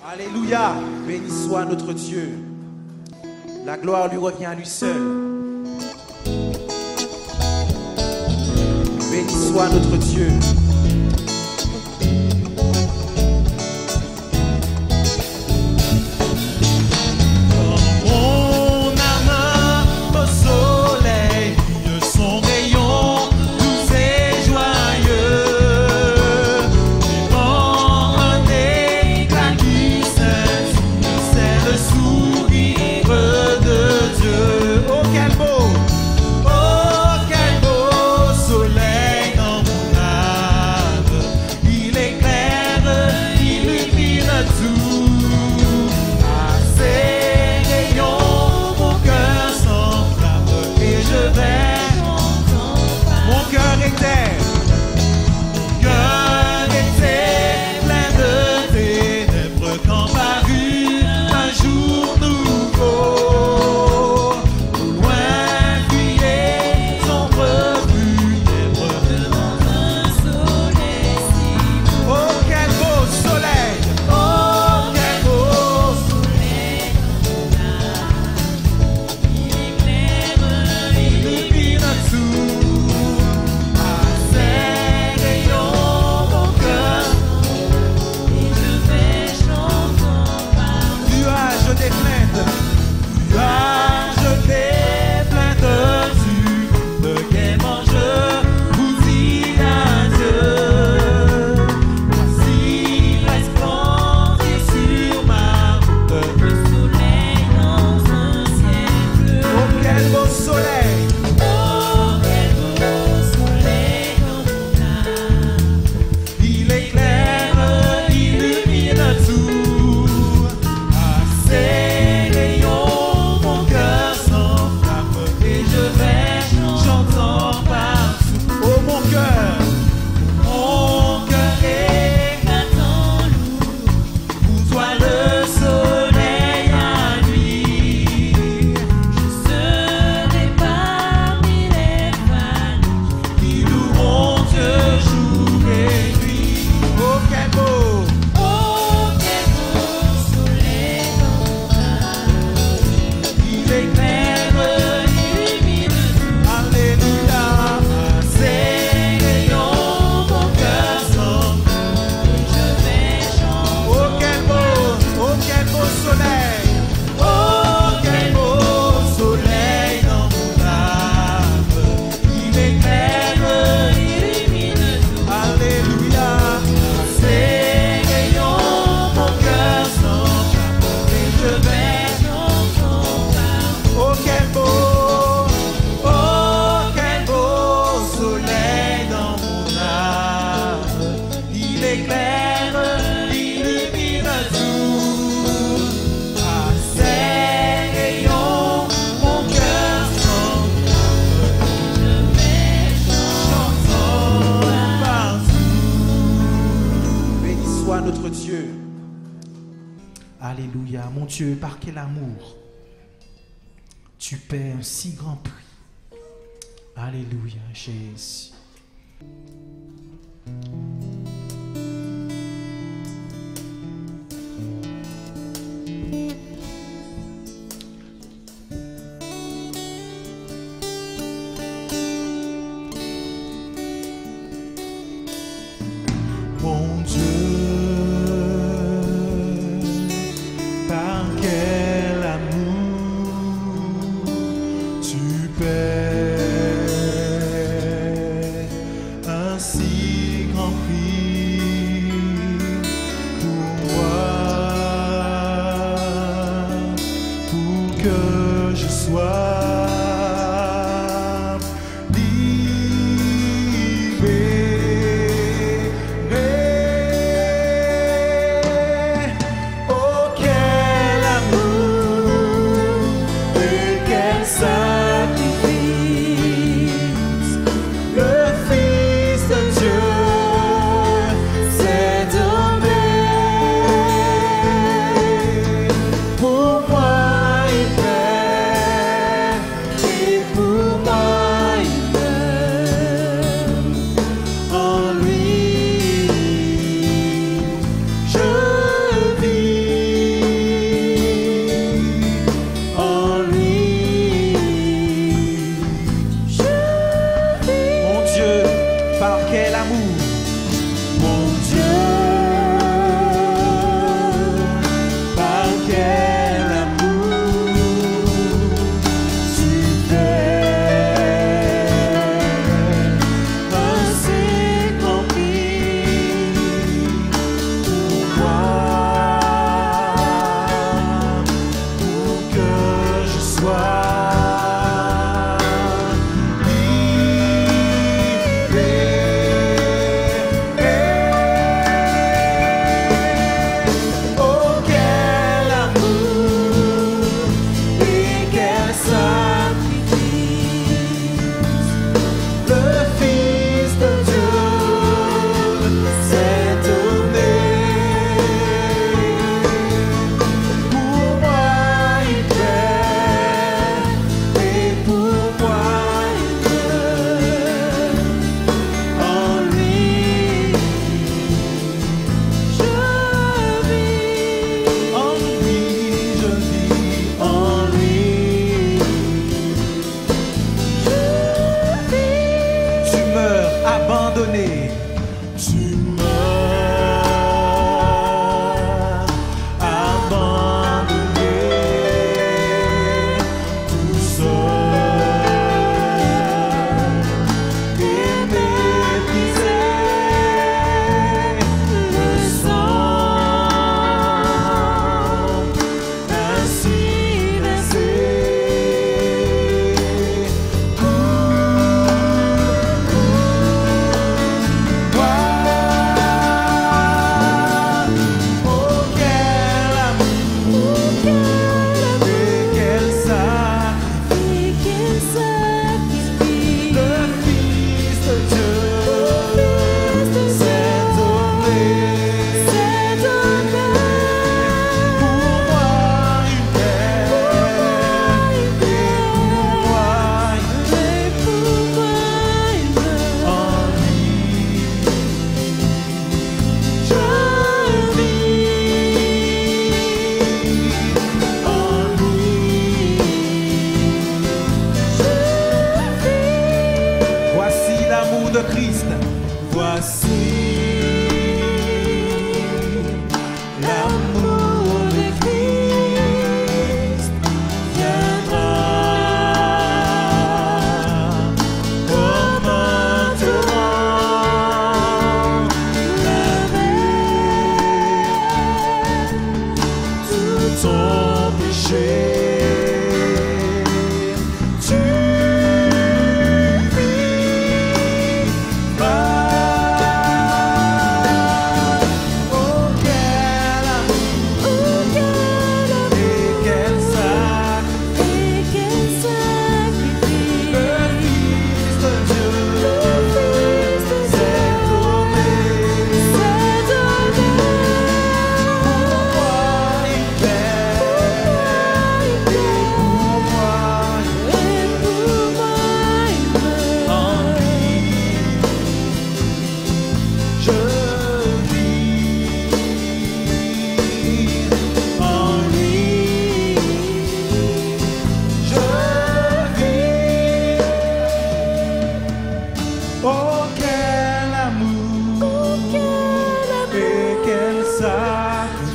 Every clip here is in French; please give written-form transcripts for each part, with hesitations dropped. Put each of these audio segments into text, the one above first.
Alléluia, béni soit notre Dieu. La gloire lui revient à lui seul. Béni soit notre Dieu. Alléluia, mon Dieu, par quel amour tu paies un si grand prix. Alléluia, Jésus. Mon Dieu, par quel amour tu paies un si grand prix pour moi, pour que je sois pour moi il paie. quel amour. Mon Dieu, par quel amour tu fais ainsi compris pour moi, pour que je sois abandonné. Tu m'as abandonné tout seul et méprisé le sang ainsi versé. De Christ. Voici l'amour de Christ viendra comme un torrent, laver tout ton péché. Oh quel amour, et quel sacrifice,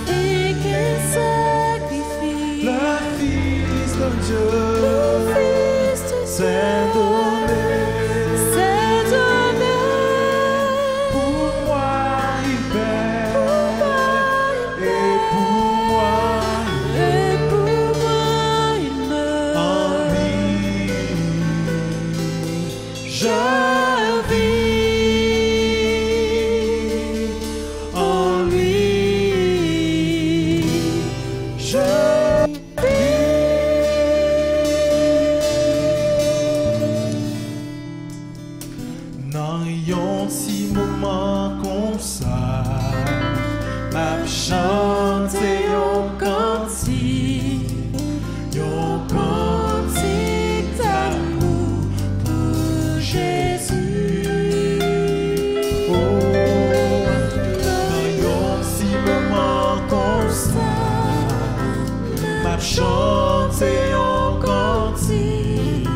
le Fils de Dieu s'est donné. Pour moi il paie, et pour moi il meurt. En lui je dans yon si moment comme ça, m'a chanté yon cantique d'amour pour Jésus. Oh, dans yon si moment comme ça, m'a chanté yon cantique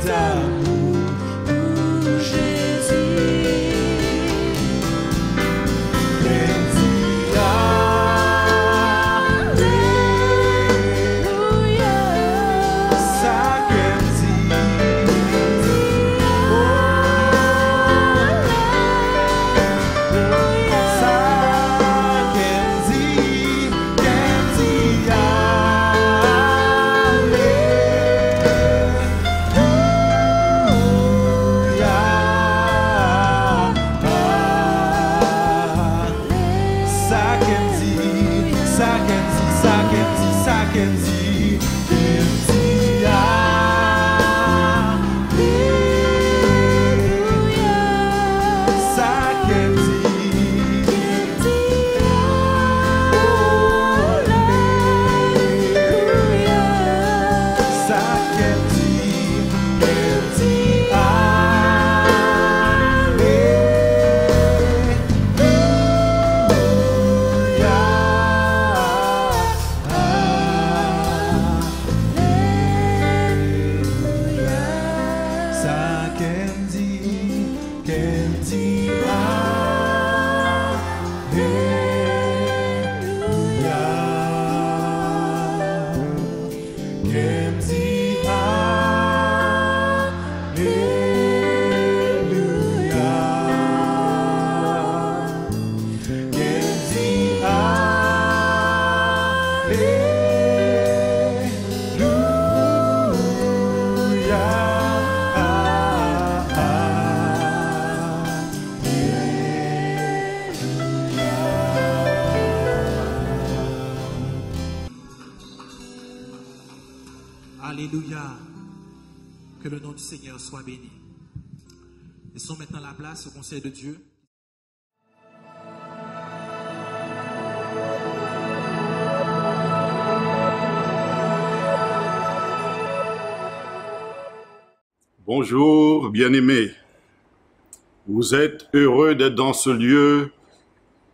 d'amour pour Alléluia. Que le nom du Seigneur soit béni. Laissons maintenant la place au conseil de Dieu. Bonjour, bien-aimés. Vous êtes heureux d'être dans ce lieu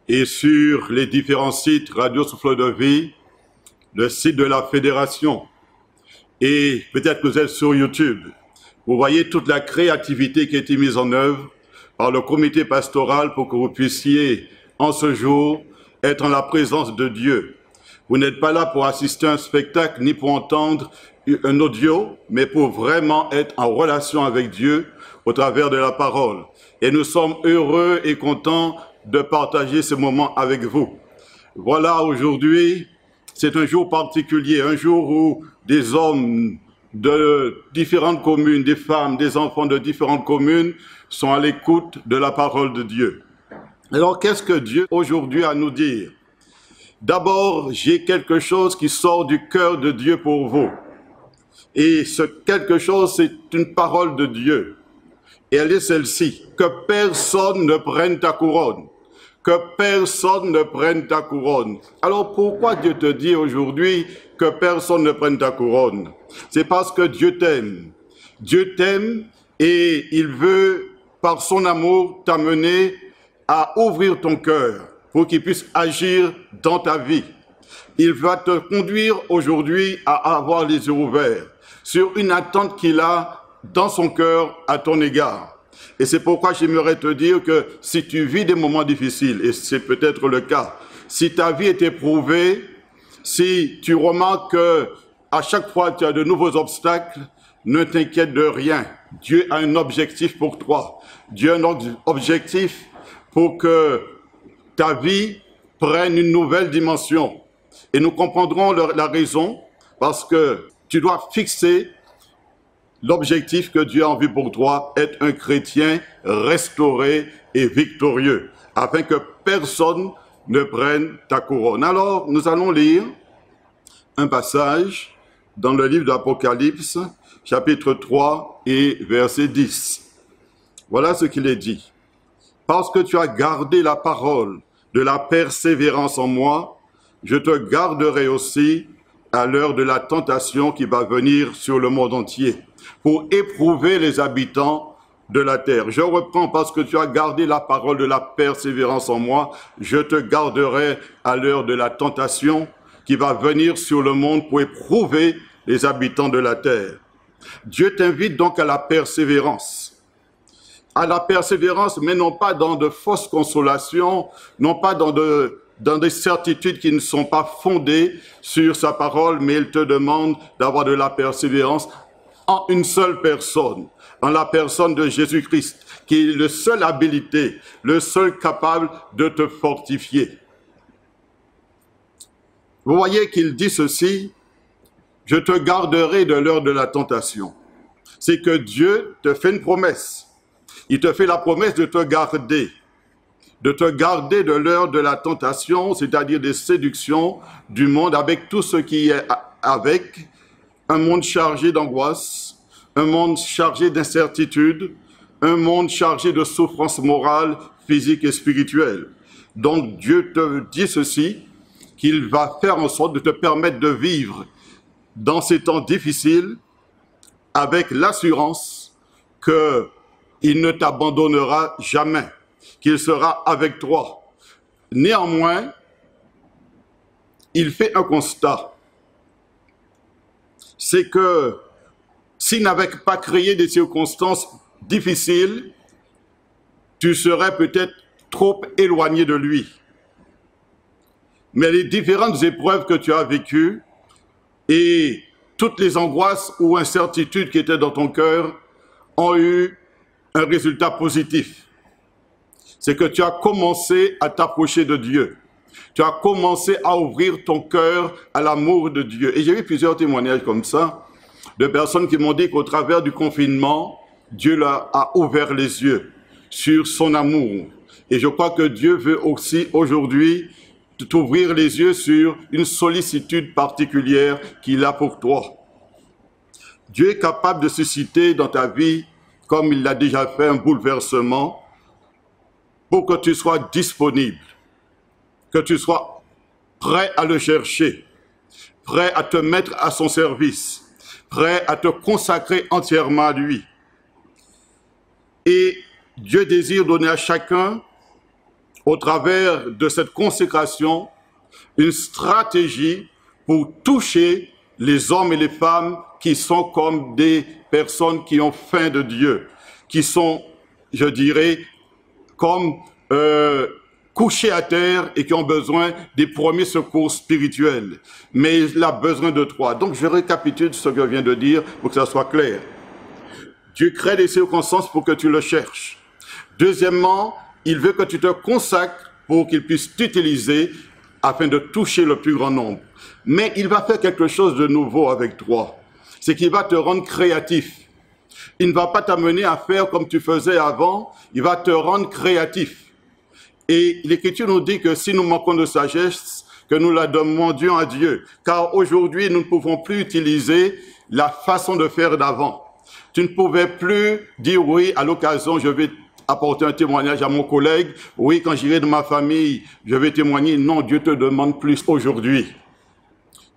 et sur les différents sites Radio Souffle de Vie, le site de la Fédération. Et peut-être que vous êtes sur YouTube. Vous voyez toute la créativité qui a été mise en œuvre par le comité pastoral pour que vous puissiez, en ce jour, être en la présence de Dieu. Vous n'êtes pas là pour assister à un spectacle ni pour entendre un audio, mais pour vraiment être en relation avec Dieu au travers de la parole. Et nous sommes heureux et contents de partager ce moment avec vous. Voilà, aujourd'hui, c'est un jour particulier, un jour où des hommes de différentes communes, des femmes, des enfants de différentes communes sont à l'écoute de la parole de Dieu. Alors, qu'est-ce que Dieu aujourd'hui a à nous dire? D'abord, j'ai quelque chose qui sort du cœur de Dieu pour vous. Et ce quelque chose, c'est une parole de Dieu. Et elle est celle-ci, que personne ne prenne ta couronne. Que personne ne prenne ta couronne. Alors pourquoi Dieu te dit aujourd'hui que personne ne prenne ta couronne? C'est parce que Dieu t'aime. Dieu t'aime et il veut, par son amour, t'amener à ouvrir ton cœur pour qu'il puisse agir dans ta vie. Il va te conduire aujourd'hui à avoir les yeux ouverts sur une attente qu'il a dans son cœur à ton égard. Et c'est pourquoi j'aimerais te dire que si tu vis des moments difficiles, et c'est peut-être le cas, si ta vie est éprouvée, si tu remarques que à chaque fois tu as de nouveaux obstacles, ne t'inquiète de rien. Dieu a un objectif pour toi. Dieu a un objectif pour que ta vie prenne une nouvelle dimension. Et nous comprendrons la raison, parce que tu dois fixer l'objectif que Dieu a en vue pour toi, être un chrétien restauré et victorieux, afin que personne ne prenne ta couronne. Alors, nous allons lire un passage dans le livre de l'Apocalypse, chapitre 3 et verset 10. Voilà ce qu'il est dit. « Parce que tu as gardé la parole de la persévérance en moi, je te garderai aussi à l'heure de la tentation qui va venir sur le monde entier, pour éprouver les habitants de la terre. » Je reprends, parce que tu as gardé la parole de la persévérance en moi, je te garderai à l'heure de la tentation qui va venir sur le monde pour éprouver les habitants de la terre. Dieu t'invite donc à la persévérance. À la persévérance, mais non pas dans de fausses consolations, non pas dans des certitudes qui ne sont pas fondées sur sa parole, mais il te demande d'avoir de la persévérance en une seule personne, en la personne de Jésus-Christ, qui est le seul habilité, le seul capable de te fortifier. Vous voyez qu'il dit ceci, « Je te garderai de l'heure de la tentation ». C'est que Dieu te fait une promesse. Il te fait la promesse de te garder de l'heure de la tentation, c'est-à-dire des séductions du monde, avec tout ce qui est avec, un monde chargé d'angoisse, un monde chargé d'incertitude, un monde chargé de souffrances morales, physiques et spirituelles. Donc Dieu te dit ceci, qu'il va faire en sorte de te permettre de vivre dans ces temps difficiles avec l'assurance qu'il ne t'abandonnera jamais, qu'il sera avec toi. Néanmoins, il fait un constat. C'est que s'il n'avait pas créé des circonstances difficile, tu serais peut-être trop éloigné de lui. Mais les différentes épreuves que tu as vécues et toutes les angoisses ou incertitudes qui étaient dans ton cœur ont eu un résultat positif. C'est que tu as commencé à t'approcher de Dieu. Tu as commencé à ouvrir ton cœur à l'amour de Dieu. Et j'ai eu plusieurs témoignages comme ça, de personnes qui m'ont dit qu'au travers du confinement, Dieu leur a ouvert les yeux sur son amour. Et je crois que Dieu veut aussi aujourd'hui t'ouvrir les yeux sur une sollicitude particulière qu'il a pour toi. Dieu est capable de susciter dans ta vie, comme il l'a déjà fait, un bouleversement pour que tu sois disponible, que tu sois prêt à le chercher, prêt à te mettre à son service, prêt à te consacrer entièrement à lui. Et Dieu désire donner à chacun, au travers de cette consécration, une stratégie pour toucher les hommes et les femmes qui sont comme des personnes qui ont faim de Dieu, qui sont, je dirais, comme couchés à terre et qui ont besoin des premiers secours spirituels. Mais il a besoin de toi. Donc je récapitule ce que je viens de dire pour que ça soit clair. Dieu crée des circonstances pour que tu le cherches. Deuxièmement, il veut que tu te consacres pour qu'il puisse t'utiliser afin de toucher le plus grand nombre. Mais il va faire quelque chose de nouveau avec toi. C'est qu'il va te rendre créatif. Il ne va pas t'amener à faire comme tu faisais avant, il va te rendre créatif. Et l'Écriture nous dit que si nous manquons de sagesse, que nous la demandions à Dieu. Car aujourd'hui, nous ne pouvons plus utiliser la façon de faire d'avant. Tu ne pouvais plus dire oui, à l'occasion, je vais apporter un témoignage à mon collègue. Oui, quand j'irai de ma famille, je vais témoigner. Non, Dieu te demande plus aujourd'hui.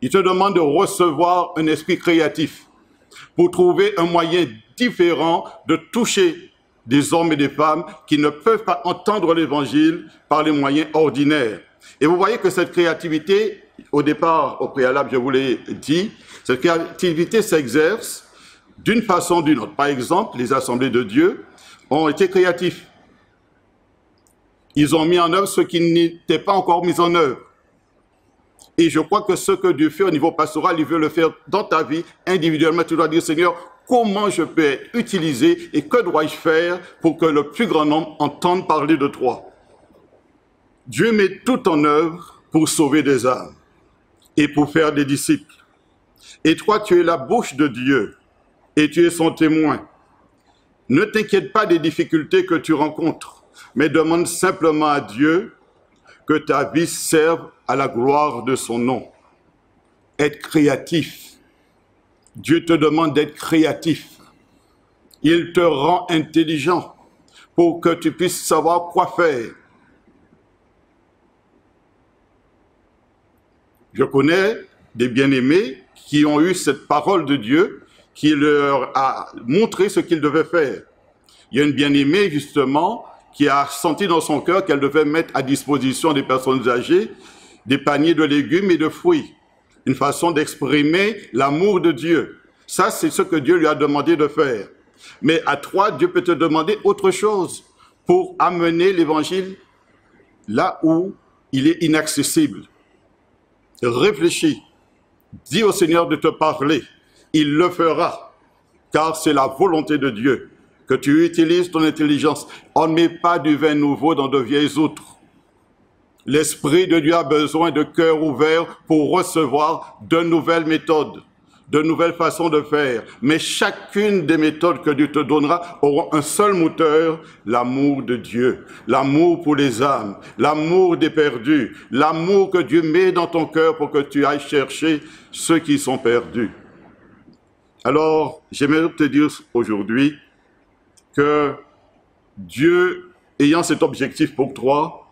Il te demande de recevoir un esprit créatif pour trouver un moyen différent de toucher des hommes et des femmes qui ne peuvent pas entendre l'évangile par les moyens ordinaires. Et vous voyez que cette créativité, au départ, au préalable, je vous l'ai dit, cette créativité s'exerce d'une façon ou d'une autre. Par exemple, les assemblées de Dieu ont été créatifs. Ils ont mis en œuvre ce qui n'était pas encore mis en œuvre. Et je crois que ce que Dieu fait au niveau pastoral, il veut le faire dans ta vie, individuellement. Tu dois dire, Seigneur, comment je peux être utilisé et que dois-je faire pour que le plus grand nombre entende parler de toi? Dieu met tout en œuvre pour sauver des âmes et pour faire des disciples. Et toi, tu es la bouche de Dieu et tu es son témoin. Ne t'inquiète pas des difficultés que tu rencontres, mais demande simplement à Dieu que ta vie serve à la gloire de son nom. Être créatif. Dieu te demande d'être créatif. Il te rend intelligent pour que tu puisses savoir quoi faire. Je connais des bien-aimés qui ont eu cette parole de Dieu qui leur a montré ce qu'ils devaient faire. Il y a une bien-aimée, justement, qui a senti dans son cœur qu'elle devait mettre à disposition des personnes âgées des paniers de légumes et de fruits. Une façon d'exprimer l'amour de Dieu. Ça, c'est ce que Dieu lui a demandé de faire. Mais à toi, Dieu peut te demander autre chose pour amener l'évangile là où il est inaccessible. Réfléchis. Dis au Seigneur de te parler. Il le fera, car c'est la volonté de Dieu que tu utilises ton intelligence. On ne met pas du vin nouveau dans de vieilles outres. L'Esprit de Dieu a besoin de cœurs ouverts pour recevoir de nouvelles méthodes, de nouvelles façons de faire. Mais chacune des méthodes que Dieu te donnera aura un seul moteur, l'amour de Dieu, l'amour pour les âmes, l'amour des perdus, l'amour que Dieu met dans ton cœur pour que tu ailles chercher ceux qui sont perdus. Alors, j'aimerais te dire aujourd'hui que Dieu, ayant cet objectif pour toi,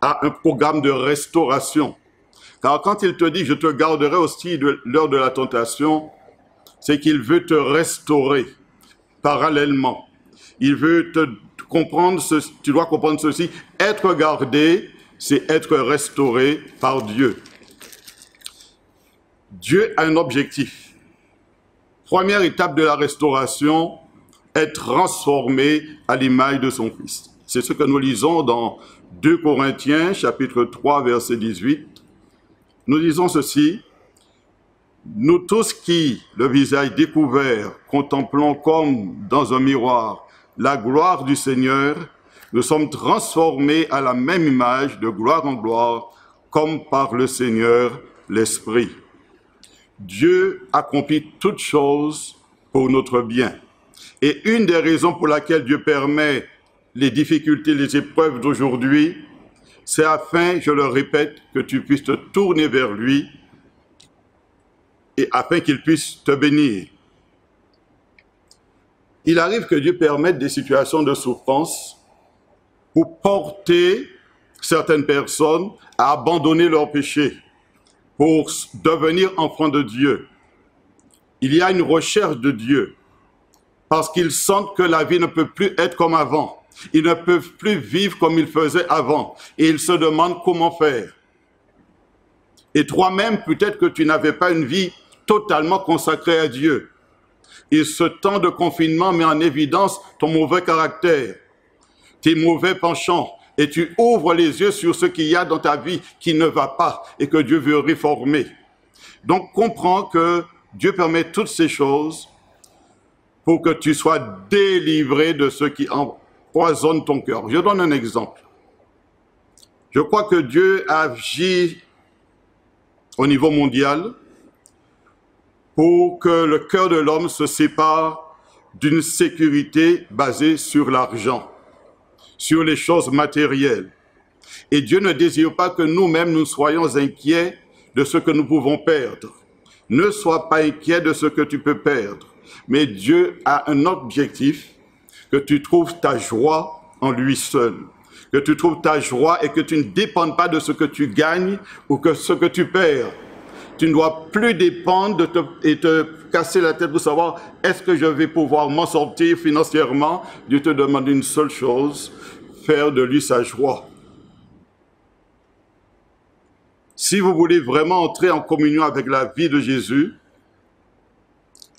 a un programme de restauration. Car quand il te dit « je te garderai aussi de l'heure de la tentation », c'est qu'il veut te restaurer parallèlement. Il veut te comprendre, tu dois comprendre ceci, être gardé, c'est être restauré par Dieu. Dieu a un objectif. Première étape de la restauration, être transformé à l'image de son Fils. C'est ce que nous lisons dans 2 Corinthiens, chapitre 3, verset 18. Nous lisons ceci. Nous tous qui, le visage découvert, contemplons comme dans un miroir la gloire du Seigneur, nous sommes transformés à la même image de gloire en gloire, comme par le Seigneur l'Esprit. Dieu accomplit toutes choses pour notre bien. Et une des raisons pour laquelle Dieu permet les difficultés, les épreuves d'aujourd'hui, c'est afin, je le répète, que tu puisses te tourner vers lui et afin qu'il puisse te bénir. Il arrive que Dieu permette des situations de souffrance pour porter certaines personnes à abandonner leur péché, pour devenir enfants de Dieu. Il y a une recherche de Dieu, parce qu'ils sentent que la vie ne peut plus être comme avant. Ils ne peuvent plus vivre comme ils faisaient avant. Et ils se demandent comment faire. Et toi-même, peut-être que tu n'avais pas une vie totalement consacrée à Dieu. Et ce temps de confinement met en évidence ton mauvais caractère, tes mauvais penchants, et tu ouvres les yeux sur ce qu'il y a dans ta vie qui ne va pas et que Dieu veut réformer. Donc comprends que Dieu permet toutes ces choses pour que tu sois délivré de ce qui empoisonne ton cœur. Je donne un exemple. Je crois que Dieu agit au niveau mondial pour que le cœur de l'homme se sépare d'une sécurité basée sur l'argent, sur les choses matérielles. Et Dieu ne désire pas que nous-mêmes nous soyons inquiets de ce que nous pouvons perdre. Ne sois pas inquiet de ce que tu peux perdre. Mais Dieu a un objectif, que tu trouves ta joie en lui seul. Que tu trouves ta joie et que tu ne dépendes pas de ce que tu gagnes ou que ce que tu perds. Tu ne dois plus dépendre et te casser la tête pour savoir est-ce que je vais pouvoir m'en sortir financièrement. Dieu te demande une seule chose, faire de lui sa joie. Si vous voulez vraiment entrer en communion avec la vie de Jésus,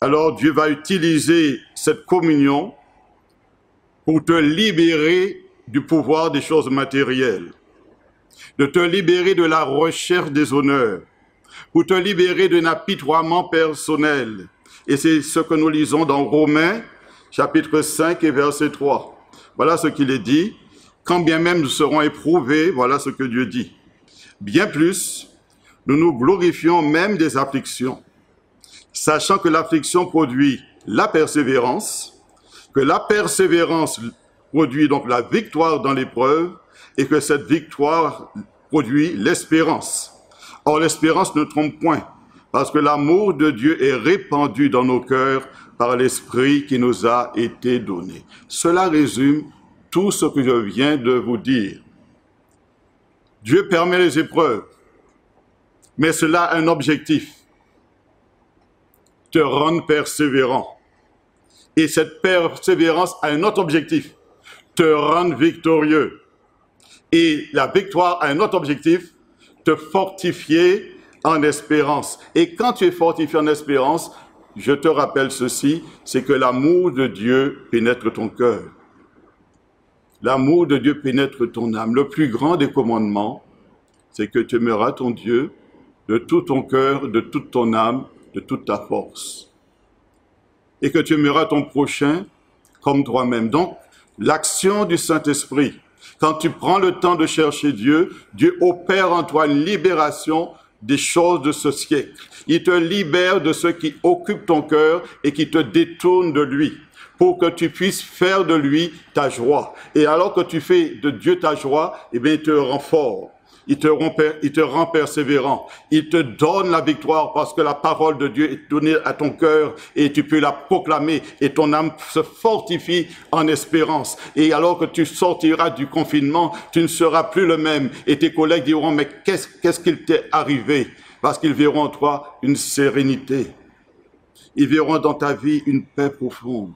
alors Dieu va utiliser cette communion pour te libérer du pouvoir des choses matérielles, de te libérer de la recherche des honneurs, pour te libérer d'un apitoiement personnel. Et c'est ce que nous lisons dans Romains, chapitre 5 et verset 3. Voilà ce qu'il est dit. Quand bien même nous serons éprouvés, voilà ce que Dieu dit. Bien plus, nous nous glorifions même des afflictions, sachant que l'affliction produit la persévérance, que la persévérance produit donc la victoire dans l'épreuve, et que cette victoire produit l'espérance. Or, l'espérance ne trompe point, parce que l'amour de Dieu est répandu dans nos cœurs par l'Esprit qui nous a été donné. Cela résume tout ce que je viens de vous dire. Dieu permet les épreuves, mais cela a un objectif, te rendre persévérant. Et cette persévérance a un autre objectif, te rendre victorieux. Et la victoire a un autre objectif, te fortifier en espérance. Et quand tu es fortifié en espérance, je te rappelle ceci, c'est que l'amour de Dieu pénètre ton cœur. L'amour de Dieu pénètre ton âme. Le plus grand des commandements, c'est que tu aimeras ton Dieu de tout ton cœur, de toute ton âme, de toute ta force. Et que tu aimeras ton prochain comme toi-même. Donc, l'action du Saint-Esprit, quand tu prends le temps de chercher Dieu, Dieu opère en toi une libération des choses de ce siècle. Il te libère de ce qui occupe ton cœur et qui te détourne de lui, pour que tu puisses faire de lui ta joie. Et alors que tu fais de Dieu ta joie, eh bien, il te rend fort. Il te rend persévérant. Il te donne la victoire parce que la parole de Dieu est donnée à ton cœur et tu peux la proclamer et ton âme se fortifie en espérance. Et alors que tu sortiras du confinement, tu ne seras plus le même et tes collègues diront mais qu'est-ce qu'il t'est arrivé? Parce qu'ils verront en toi une sérénité. Ils verront dans ta vie une paix profonde.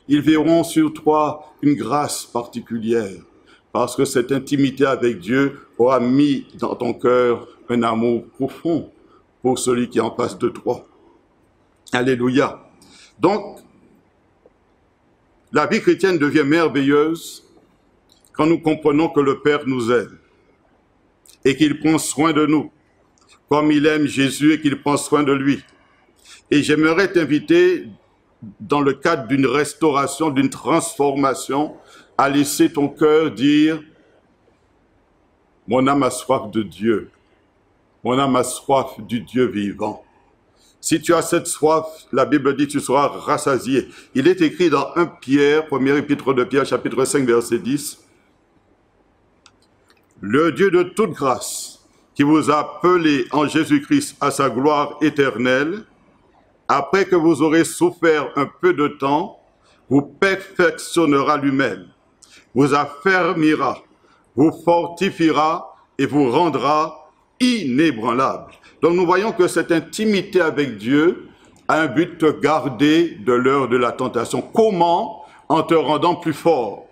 Ils verront sur toi une grâce particulière. Parce que cette intimité avec Dieu aura mis dans ton cœur un amour profond pour celui qui est en face de toi. Alléluia. Donc, La vie chrétienne devient merveilleuse quand nous comprenons que le Père nous aime et qu'il prend soin de nous, comme il aime Jésus et qu'il prend soin de lui. Et j'aimerais t'inviter, dans le cadre d'une restauration, d'une transformation, à laisser ton cœur dire « Mon âme a soif de Dieu, mon âme a soif du Dieu vivant ». Si tu as cette soif, la Bible dit que tu seras rassasié. Il est écrit dans 1 Pierre, premier épître de Pierre, chapitre 5, verset 10. « Le Dieu de toute grâce, qui vous a appelés en Jésus-Christ à sa gloire éternelle, après que vous aurez souffert un peu de temps, vous perfectionnera lui-même, vous affermira, vous fortifiera et vous rendra inébranlable. » Donc nous voyons que cette intimité avec Dieu a un but de te garder de l'heure de la tentation. Comment? En te rendant plus fort,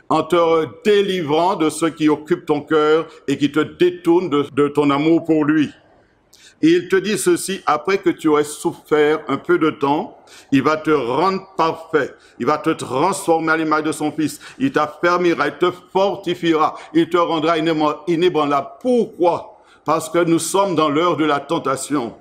en te délivrant de ce qui occupe ton cœur et qui te détourne de ton amour pour lui. Et il te dit ceci, après que tu aurais souffert un peu de temps, il va te rendre parfait, il va te transformer à l'image de son Fils, il t'affermira, il te fortifiera, il te rendra inébranlable. Pourquoi? Parce que nous sommes dans l'heure de la tentation.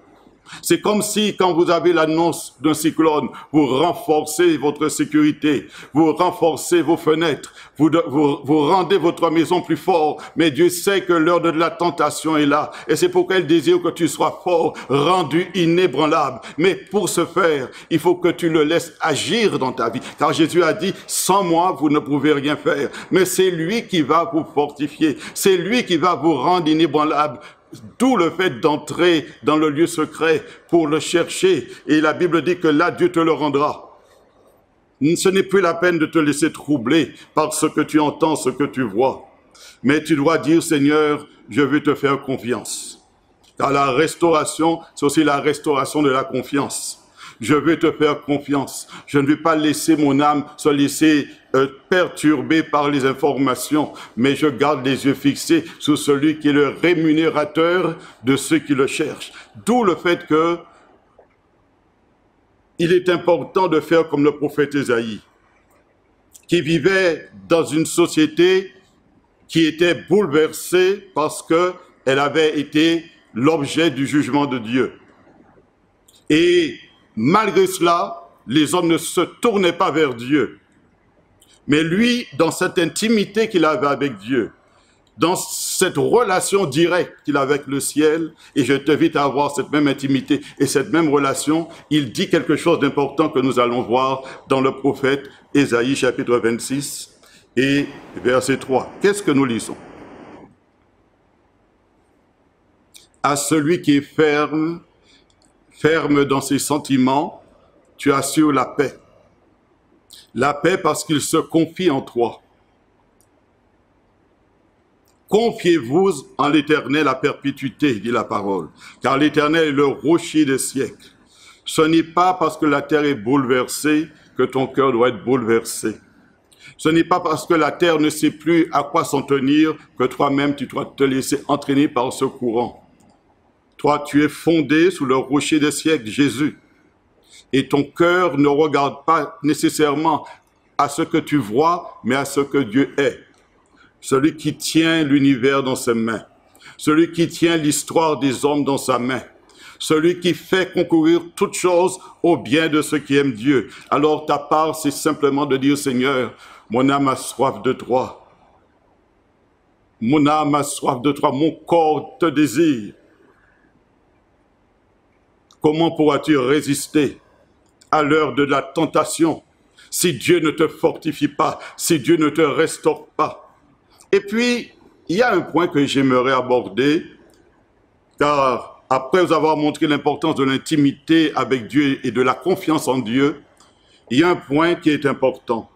C'est comme si, quand vous avez l'annonce d'un cyclone, vous renforcez votre sécurité, vous renforcez vos fenêtres, vous rendez votre maison plus fort. Mais Dieu sait que l'heure de la tentation est là. Et c'est pourquoi il désire que tu sois fort, rendu inébranlable. Mais pour ce faire, il faut que tu le laisses agir dans ta vie. Car Jésus a dit, sans moi, vous ne pouvez rien faire. Mais c'est lui qui va vous fortifier. C'est lui qui va vous rendre inébranlable. D'où le fait d'entrer dans le lieu secret pour le chercher. Et la Bible dit que là, Dieu te le rendra. Ce n'est plus la peine de te laisser troubler par ce que tu entends, ce que tu vois. Mais tu dois dire, Seigneur, je veux te faire confiance. Car la restauration, c'est aussi la restauration de la confiance. Je veux te faire confiance. Je ne vais pas laisser mon âme se laisser perturbée par les informations, mais je garde les yeux fixés sur celui qui est le rémunérateur de ceux qui le cherchent. D'où le fait que il est important de faire comme le prophète Ésaïe, qui vivait dans une société qui était bouleversée parce qu'elle avait été l'objet du jugement de Dieu. Et malgré cela, les hommes ne se tournaient pas vers Dieu. Mais lui, dans cette intimité qu'il avait avec Dieu, dans cette relation directe qu'il a avec le ciel, et je t'invite à avoir cette même intimité et cette même relation, il dit quelque chose d'important que nous allons voir dans le prophète Ésaïe, chapitre 26 et verset 3. Qu'est-ce que nous lisons? À celui qui est ferme dans ses sentiments, tu assures la paix. La paix parce qu'il se confie en toi. Confiez-vous en l'Éternel à perpétuité, dit la parole, car l'Éternel est le rocher des siècles. Ce n'est pas parce que la terre est bouleversée que ton cœur doit être bouleversé. Ce n'est pas parce que la terre ne sait plus à quoi s'en tenir que toi-même tu dois te laisser entraîner par ce courant. Toi, tu es fondé sous le rocher des siècles, Jésus. Et ton cœur ne regarde pas nécessairement à ce que tu vois, mais à ce que Dieu est. Celui qui tient l'univers dans ses mains. Celui qui tient l'histoire des hommes dans sa main. Celui qui fait concourir toutes choses au bien de ceux qui aiment Dieu. Alors ta part, c'est simplement de dire, Seigneur, mon âme a soif de toi. Mon âme a soif de toi, mon corps te désire. Comment pourras-tu résister à l'heure de la tentation, si Dieu ne te fortifie pas, si Dieu ne te restaure pas? Et puis, il y a un point que j'aimerais aborder, car après avoir montré l'importance de l'intimité avec Dieu et de la confiance en Dieu, il y a un point qui est important.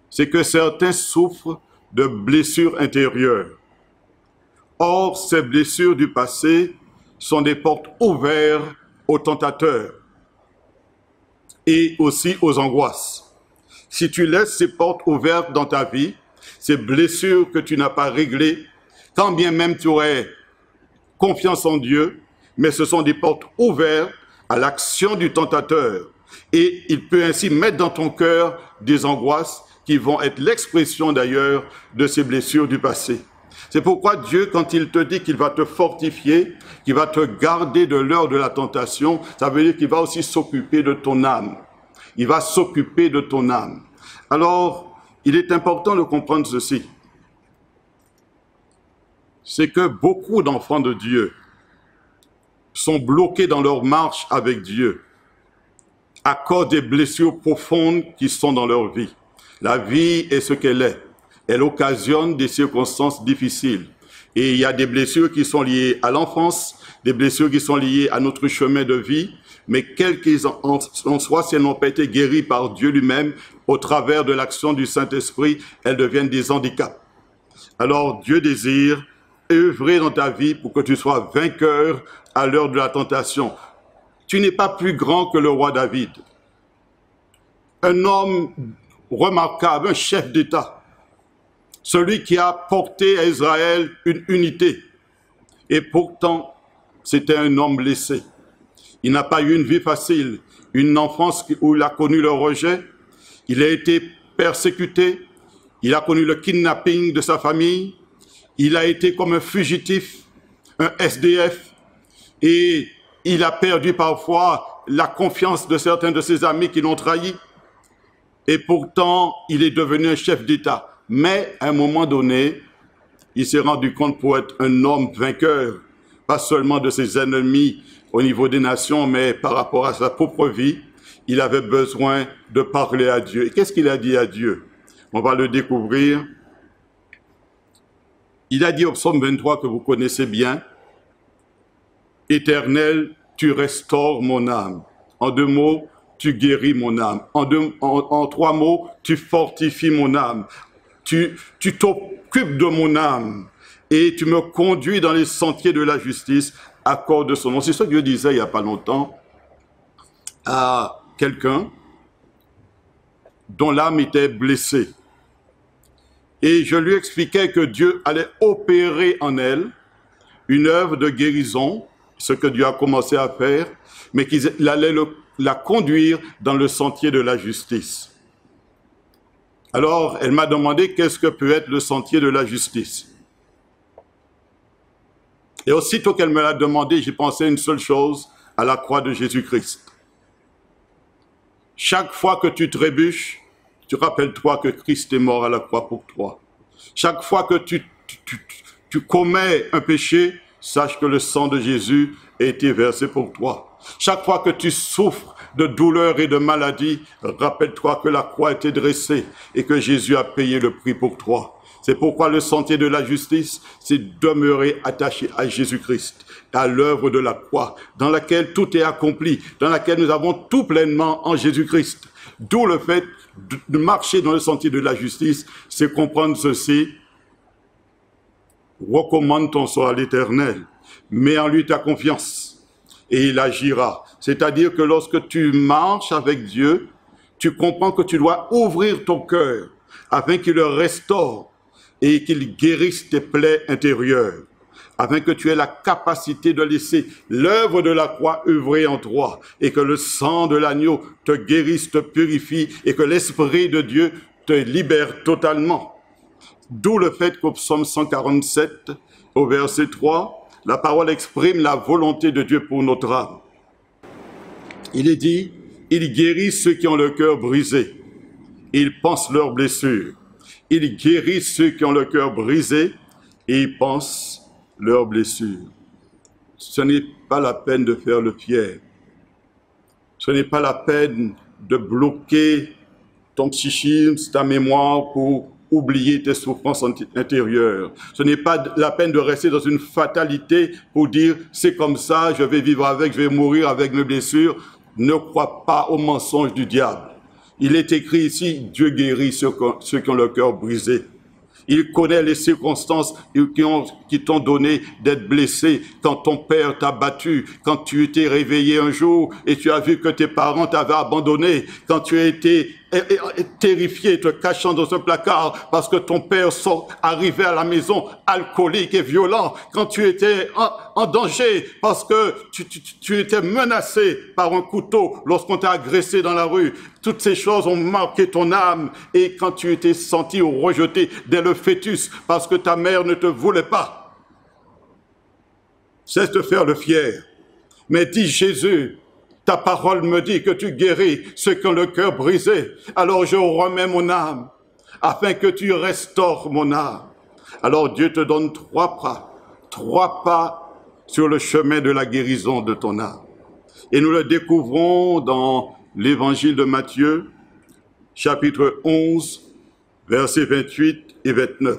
C'est que certains souffrent de blessures intérieures. Or, ces blessures du passé sont des portes ouvertes aux tentateurs et aussi aux angoisses. Si tu laisses ces portes ouvertes dans ta vie, ces blessures que tu n'as pas réglées, quand bien même tu aurais confiance en Dieu, mais ce sont des portes ouvertes à l'action du tentateur. Et il peut ainsi mettre dans ton cœur des angoisses qui vont être l'expression d'ailleurs de ces blessures du passé. C'est pourquoi Dieu, quand il te dit qu'il va te fortifier, qu'il va te garder de l'heure de la tentation, ça veut dire qu'il va aussi s'occuper de ton âme. Il va s'occuper de ton âme. Alors, il est important de comprendre ceci. C'est que beaucoup d'enfants de Dieu sont bloqués dans leur marche avec Dieu à cause des blessures profondes qui sont dans leur vie. La vie est ce qu'elle est. Elle occasionne des circonstances difficiles. Et il y a des blessures qui sont liées à l'enfance, des blessures qui sont liées à notre chemin de vie, mais quelles qu'elles en soient, si elles n'ont pas été guéries par Dieu lui-même, au travers de l'action du Saint-Esprit, elles deviennent des handicaps. Alors Dieu désire œuvrer dans ta vie pour que tu sois vainqueur à l'heure de la tentation. Tu n'es pas plus grand que le roi David. Un homme remarquable, un chef d'État. Celui qui a porté à Israël une unité. Et pourtant, c'était un homme blessé. Il n'a pas eu une vie facile, une enfance où il a connu le rejet. Il a été persécuté. Il a connu le kidnapping de sa famille. Il a été comme un fugitif, un SDF. Et il a perdu parfois la confiance de certains de ses amis qui l'ont trahi. Et pourtant, il est devenu un chef d'État. Mais à un moment donné, il s'est rendu compte pour être un homme vainqueur, pas seulement de ses ennemis au niveau des nations, mais par rapport à sa propre vie, il avait besoin de parler à Dieu. Et qu'est-ce qu'il a dit à Dieu? On va le découvrir. Il a dit au psaume 23 que vous connaissez bien, « Éternel, tu restaures mon âme. » En deux mots, tu guéris mon âme. En trois mots, tu fortifies mon âme. Tu t'occupes de mon âme et tu me conduis dans les sentiers de la justice à cause de son nom. C'est ce que Dieu disait il n'y a pas longtemps à quelqu'un dont l'âme était blessée. Et je lui expliquais que Dieu allait opérer en elle une œuvre de guérison, ce que Dieu a commencé à faire, mais qu'il allait la conduire dans le sentier de la justice. Alors, elle m'a demandé qu'est-ce que peut être le sentier de la justice. Et aussitôt qu'elle me l'a demandé, j'ai pensé à une seule chose, à la croix de Jésus-Christ. Chaque fois que tu trébuches, tu rappelles-toi que Christ est mort à la croix pour toi. Chaque fois que tu commets un péché, sache que le sang de Jésus a été versé pour toi. Chaque fois que tu souffres de douleur et de maladie, rappelle-toi que la croix a été dressée et que Jésus a payé le prix pour toi. C'est pourquoi le sentier de la justice, c'est demeurer attaché à Jésus-Christ, à l'œuvre de la croix, dans laquelle tout est accompli, dans laquelle nous avons tout pleinement en Jésus-Christ. D'où le fait de marcher dans le sentier de la justice, c'est comprendre ceci. Recommande ton sort à l'Éternel, mets en lui ta confiance et il agira. C'est-à-dire que lorsque tu marches avec Dieu, tu comprends que tu dois ouvrir ton cœur afin qu'il le restaure et qu'il guérisse tes plaies intérieures, afin que tu aies la capacité de laisser l'œuvre de la croix œuvrer en toi et que le sang de l'agneau te guérisse, te purifie et que l'Esprit de Dieu te libère totalement. D'où le fait qu'au psaume 147, au verset 3, la parole exprime la volonté de Dieu pour notre âme. Il est dit, il guérit ceux qui ont le cœur brisé. Il pense leurs blessures. Il guérit ceux qui ont le cœur brisé et il pense leurs blessures. Ce n'est pas la peine de faire le fier. Ce n'est pas la peine de bloquer ton psychisme, ta mémoire pour oublier tes souffrances intérieures. Ce n'est pas la peine de rester dans une fatalité pour dire « c'est comme ça, je vais vivre avec, je vais mourir avec mes blessures ». Ne crois pas au mensonge du diable. Il est écrit ici, Dieu guérit ceux qui ont le cœur brisé. Il connaît les circonstances qui t'ont donné d'être blessé quand ton père t'a battu, quand tu étais réveillé un jour et tu as vu que tes parents t'avaient abandonné, quand tu as été terrifié, te cachant dans un placard parce que ton père arrivait à la maison alcoolique et violent, quand tu étais en danger parce que tu étais menacé par un couteau lorsqu'on t'a agressé dans la rue. Toutes ces choses ont marqué ton âme et quand tu étais senti ou rejeté dès le fœtus parce que ta mère ne te voulait pas. Cesse de faire le fier. Mais dis Jésus, ta parole me dit que tu guéris ceux qui ont le cœur brisé. Alors je remets mon âme, afin que tu restaures mon âme. Alors Dieu te donne 3 pas sur le chemin de la guérison de ton âme. Et nous le découvrons dans l'évangile de Matthieu, chapitre 11, versets 28 et 29.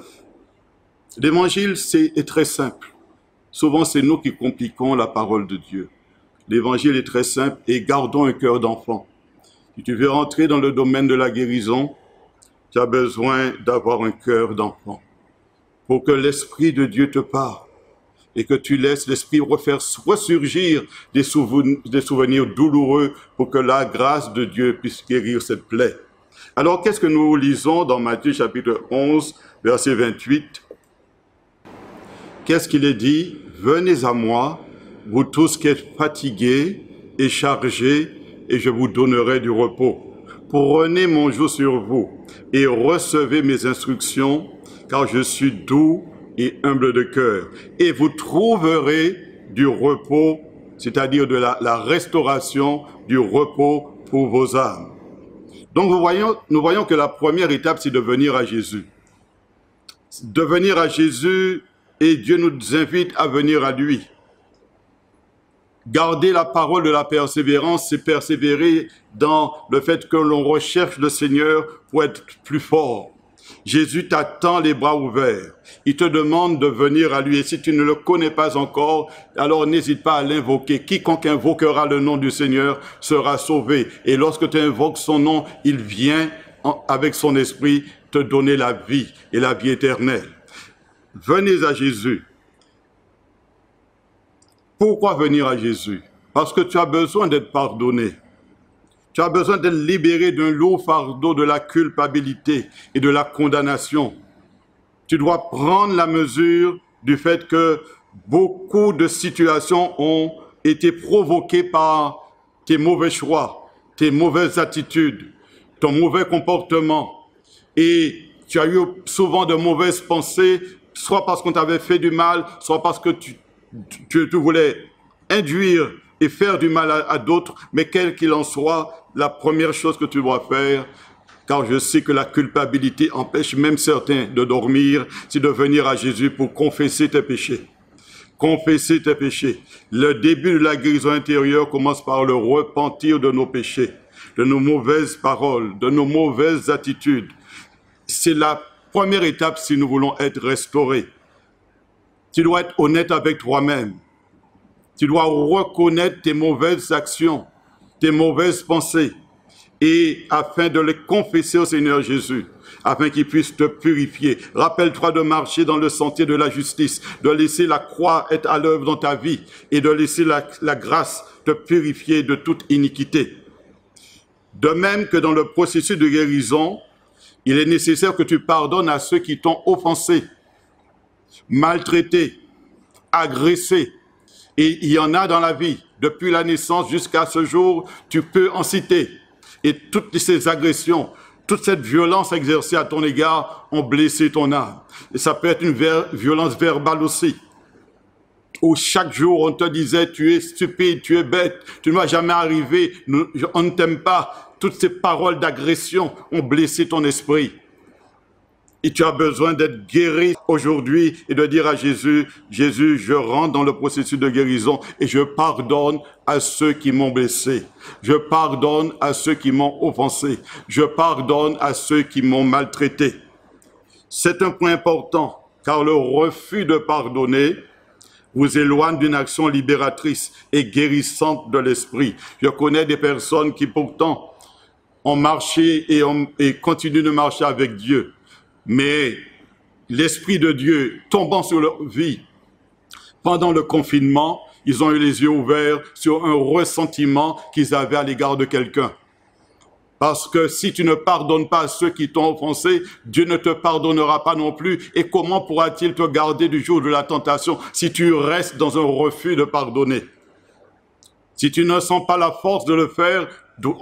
L'évangile est très simple. Souvent c'est nous qui compliquons la parole de Dieu. L'évangile est très simple et gardons un cœur d'enfant. Si tu veux rentrer dans le domaine de la guérison, tu as besoin d'avoir un cœur d'enfant pour que l'Esprit de Dieu te parle et que tu laisses l'Esprit ressurgir des souvenirs douloureux pour que la grâce de Dieu puisse guérir cette plaie. Alors, qu'est-ce que nous lisons dans Matthieu chapitre 11, verset 28? Qu'est-ce qu'il est dit? « Venez à moi, vous tous qui êtes fatigués et chargés, et je vous donnerai du repos. Prenez mon joug sur vous et recevez mes instructions, car je suis doux et humble de cœur. Et vous trouverez du repos, c'est-à-dire de la restauration, du repos pour vos âmes. » Donc nous voyons que la première étape, c'est de venir à Jésus. De venir à Jésus, et Dieu nous invite à venir à lui. Garder la parole de la persévérance, c'est persévérer dans le fait que l'on recherche le Seigneur pour être plus fort. Jésus t'attend les bras ouverts. Il te demande de venir à lui. Et si tu ne le connais pas encore, alors n'hésite pas à l'invoquer. Quiconque invoquera le nom du Seigneur sera sauvé. Et lorsque tu invoques son nom, il vient avec son esprit te donner la vie et la vie éternelle. Venez à Jésus. Pourquoi venir à Jésus? Parce que tu as besoin d'être pardonné. Tu as besoin d'être libéré d'un lourd fardeau de la culpabilité et de la condamnation. Tu dois prendre la mesure du fait que beaucoup de situations ont été provoquées par tes mauvais choix, tes mauvaises attitudes, ton mauvais comportement. Et tu as eu souvent de mauvaises pensées, soit parce qu'on t'avait fait du mal, soit parce que tu voulais induire et faire du mal à d'autres, mais quel qu'il en soit, la première chose que tu dois faire, car je sais que la culpabilité empêche même certains de dormir, c'est de venir à Jésus pour confesser tes péchés. Confesser tes péchés. Le début de la guérison intérieure commence par le repentir de nos péchés, de nos mauvaises paroles, de nos mauvaises attitudes. C'est la première étape si nous voulons être restaurés. Tu dois être honnête avec toi-même. Tu dois reconnaître tes mauvaises actions, tes mauvaises pensées, et afin de les confesser au Seigneur Jésus, afin qu'il puisse te purifier. Rappelle-toi de marcher dans le sentier de la justice, de laisser la croix être à l'œuvre dans ta vie, et de laisser la grâce te purifier de toute iniquité. De même que dans le processus de guérison, il est nécessaire que tu pardonnes à ceux qui t'ont offensé, maltraité, agressé. Et il y en a dans la vie, depuis la naissance jusqu'à ce jour, tu peux en citer. Et toutes ces agressions, toute cette violence exercée à ton égard ont blessé ton âme. Et ça peut être une violence verbale aussi. Où chaque jour on te disait, tu es stupide, tu es bête, tu ne vas jamais arriver, on ne t'aime pas. Toutes ces paroles d'agression ont blessé ton esprit. Et tu as besoin d'être guéri aujourd'hui et de dire à Jésus, Jésus, je rentre dans le processus de guérison et je pardonne à ceux qui m'ont blessé. Je pardonne à ceux qui m'ont offensé. Je pardonne à ceux qui m'ont maltraité. C'est un point important, car le refus de pardonner vous éloigne d'une action libératrice et guérissante de l'esprit. Je connais des personnes qui pourtant ont marché et continuent de marcher avec Dieu. Mais l'Esprit de Dieu tombant sur leur vie, pendant le confinement, ils ont eu les yeux ouverts sur un ressentiment qu'ils avaient à l'égard de quelqu'un. Parce que si tu ne pardonnes pas à ceux qui t'ont offensé, Dieu ne te pardonnera pas non plus. Et comment pourra-t-il te garder du jour de la tentation si tu restes dans un refus de pardonner? Si tu ne sens pas la force de le faire,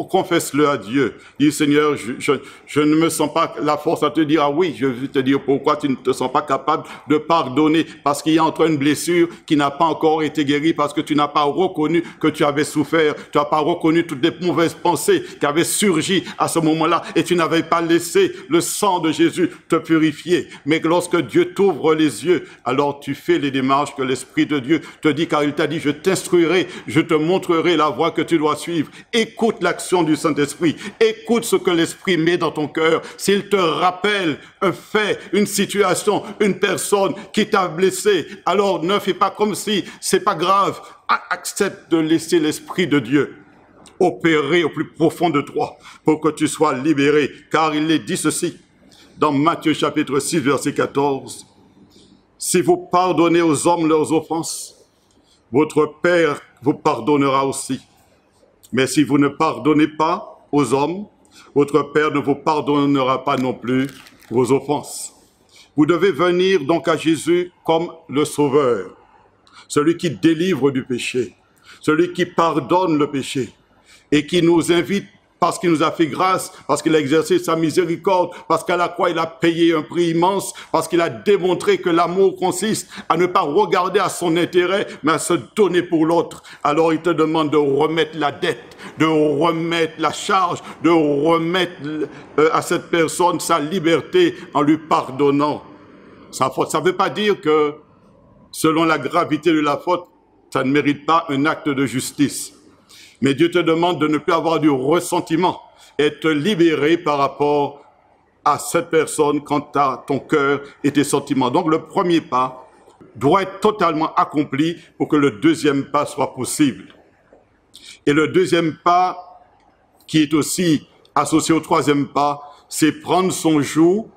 confesse-le à Dieu. Dis, Seigneur, je ne me sens pas la force à te dire, ah oui, je vais te dire pourquoi tu ne te sens pas capable de pardonner. Parce qu'il y a en toi une blessure qui n'a pas encore été guérie, parce que tu n'as pas reconnu que tu avais souffert. Tu n'as pas reconnu toutes les mauvaises pensées qui avaient surgi à ce moment-là, et tu n'avais pas laissé le sang de Jésus te purifier. Mais lorsque Dieu t'ouvre les yeux, alors tu fais les démarches que l'Esprit de Dieu te dit, car il t'a dit, je t'instruirai, je te montrerai la voie que tu dois suivre. Écoute l'action du Saint-Esprit. Écoute ce que l'Esprit met dans ton cœur. S'il te rappelle un fait, une situation, une personne qui t'a blessé, alors ne fais pas comme si c'est pas grave. Accepte de laisser l'Esprit de Dieu opérer au plus profond de toi pour que tu sois libéré. Car il est dit ceci dans Matthieu chapitre 6 verset 14. Si vous pardonnez aux hommes leurs offenses, votre Père vous pardonnera aussi. Mais si vous ne pardonnez pas aux hommes, votre Père ne vous pardonnera pas non plus vos offenses. Vous devez venir donc à Jésus comme le Sauveur, celui qui délivre du péché, celui qui pardonne le péché et qui nous invite parce qu'il nous a fait grâce, parce qu'il a exercé sa miséricorde, parce qu'à la croix il a payé un prix immense, parce qu'il a démontré que l'amour consiste à ne pas regarder à son intérêt, mais à se donner pour l'autre. Alors il te demande de remettre la dette, de remettre la charge, de remettre à cette personne sa liberté en lui pardonnant sa faute. Ça ne veut pas dire que selon la gravité de la faute, ça ne mérite pas un acte de justice. Mais Dieu te demande de ne plus avoir du ressentiment et te libérer par rapport à cette personne quant à ton cœur et tes sentiments. Donc le premier pas doit être totalement accompli pour que le deuxième pas soit possible. Et le deuxième pas, qui est aussi associé au troisième pas, c'est prendre son joug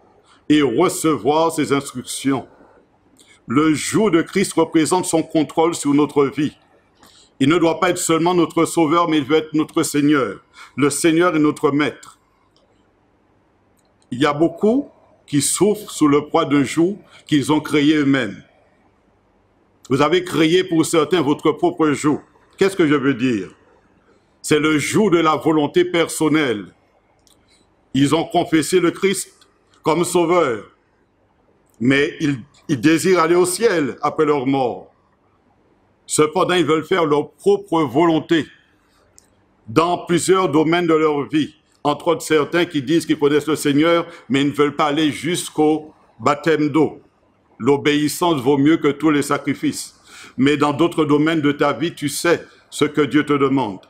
et recevoir ses instructions. Le joug de Christ représente son contrôle sur notre vie. Il ne doit pas être seulement notre sauveur, mais il veut être notre Seigneur. Le Seigneur est notre maître. Il y a beaucoup qui souffrent sous le poids d'un joug qu'ils ont créé eux-mêmes. Vous avez créé pour certains votre propre joug. Qu'est-ce que je veux dire? C'est le joug de la volonté personnelle. Ils ont confessé le Christ comme sauveur, mais ils désirent aller au ciel après leur mort. Cependant, ils veulent faire leur propre volonté dans plusieurs domaines de leur vie. Entre autres, certains qui disent qu'ils connaissent le Seigneur, mais ils ne veulent pas aller jusqu'au baptême d'eau. L'obéissance vaut mieux que tous les sacrifices. Mais dans d'autres domaines de ta vie, tu sais ce que Dieu te demande,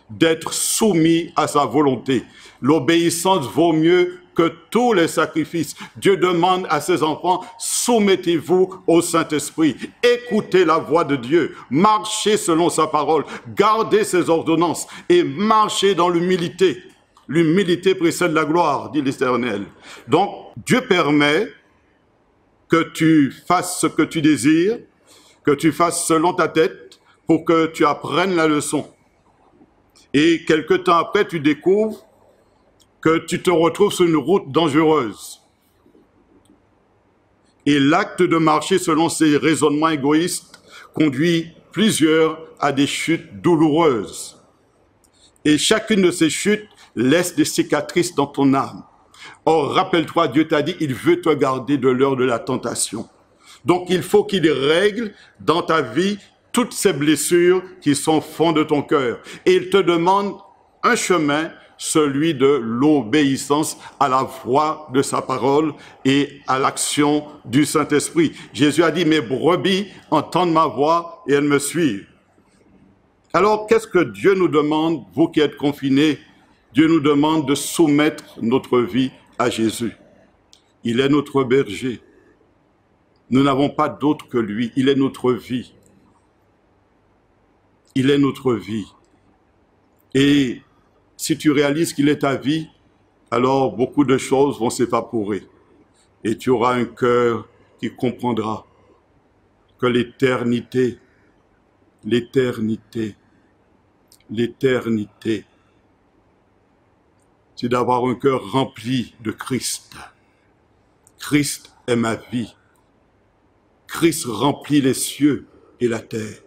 d'être soumis à sa volonté. L'obéissance vaut mieux que tous les sacrifices. Dieu demande à ses enfants, soumettez-vous au Saint-Esprit. Écoutez la voix de Dieu. Marchez selon sa parole. Gardez ses ordonnances et marchez dans l'humilité. L'humilité précède la gloire, dit l'Éternel. Donc, Dieu permet que tu fasses ce que tu désires, que tu fasses selon ta tête pour que tu apprennes la leçon. Et quelque temps après, tu découvres que tu te retrouves sur une route dangereuse. Et l'acte de marcher selon ces raisonnements égoïstes conduit plusieurs à des chutes douloureuses. Et chacune de ces chutes laisse des cicatrices dans ton âme. Or, rappelle-toi, Dieu t'a dit, il veut te garder de l'heure de la tentation. Donc, il faut qu'il règle dans ta vie toutes ces blessures qui sont au fond de ton cœur. Et il te demande un chemin, celui de l'obéissance à la voix de sa parole et à l'action du Saint-Esprit. Jésus a dit, mes brebis entendent ma voix et elles me suivent. Alors, qu'est-ce que Dieu nous demande, vous qui êtes confinés? Dieu nous demande de soumettre notre vie à Jésus. Il est notre berger. Nous n'avons pas d'autre que lui. Il est notre vie. Il est notre vie. Et si tu réalises qu'il est ta vie, alors beaucoup de choses vont s'évaporer. Et tu auras un cœur qui comprendra que l'éternité, c'est d'avoir un cœur rempli de Christ. Christ est ma vie. Christ remplit les cieux et la terre.